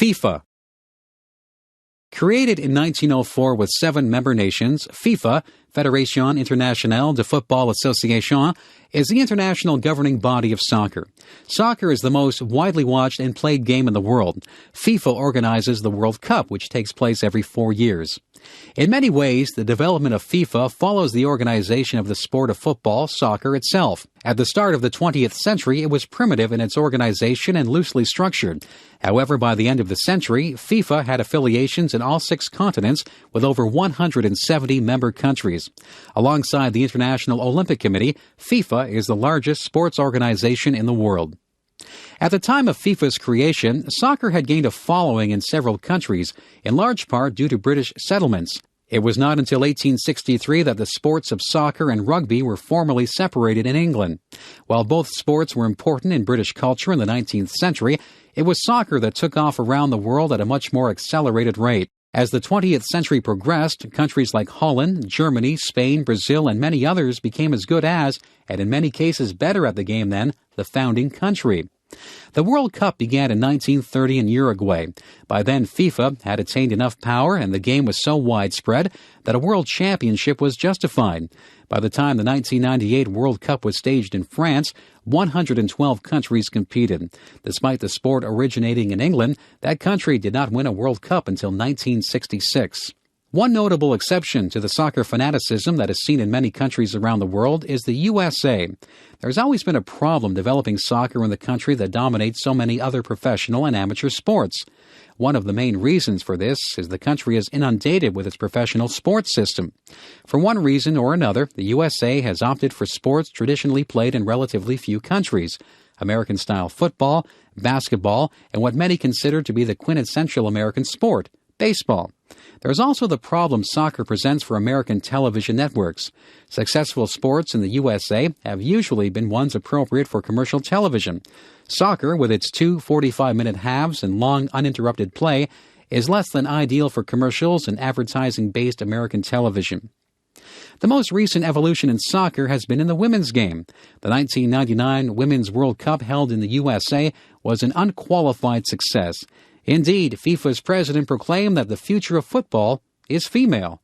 FIFA. Created in 1904 with 7 member nations, FIFA, Fédération Internationale de Football Association, is the international governing body of soccer. Soccer is the most widely watched and played game in the world. FIFA organizes the World Cup, which takes place every 4 years. In many ways, the development of FIFA follows the organization of the sport of football, soccer itself. At the start of the 20th century, it was primitive in its organization and loosely structured. However, by the end of the century, FIFA had affiliations in all 6 continents with over 170 member countries. Alongside the International Olympic Committee, FIFA is the largest sports organization in the world. At the time of FIFA's creation, soccer had gained a following in several countries, in large part due to British settlements. It was not until 1863 that the sports of soccer and rugby were formally separated in England. While both sports were important in British culture in the 19th century, it was soccer that took off around the world at a much more accelerated rate. As the 20th century progressed, countries like Holland, Germany, Spain, Brazil, and many others became as good as, and in many cases better at the game than, the founding country. The World Cup began in 1930 in Uruguay. By then, FIFA had attained enough power and the game was so widespread that a world championship was justified. By the time the 1998 World Cup was staged in France, 112 countries competed. Despite the sport originating in England, that country did not win a World Cup until 1966. One notable exception to the soccer fanaticism that is seen in many countries around the world is the USA. There's always been a problem developing soccer in the country that dominates so many other professional and amateur sports. One of the main reasons for this is the country is inundated with its professional sports system. For one reason or another, the USA has opted for sports traditionally played in relatively few countries: American-style football, basketball, and what many consider to be the quintessential American sport, baseball. There's also the problem soccer presents for American television networks. Successful sports in the USA have usually been ones appropriate for commercial television. Soccer, with its 2 45-minute halves and long uninterrupted play, is less than ideal for commercials and advertising-based American television. The most recent evolution in soccer has been in the women's game. The 1999 Women's World Cup held in the USA was an unqualified success. Indeed, FIFA's president proclaimed that the future of football is female.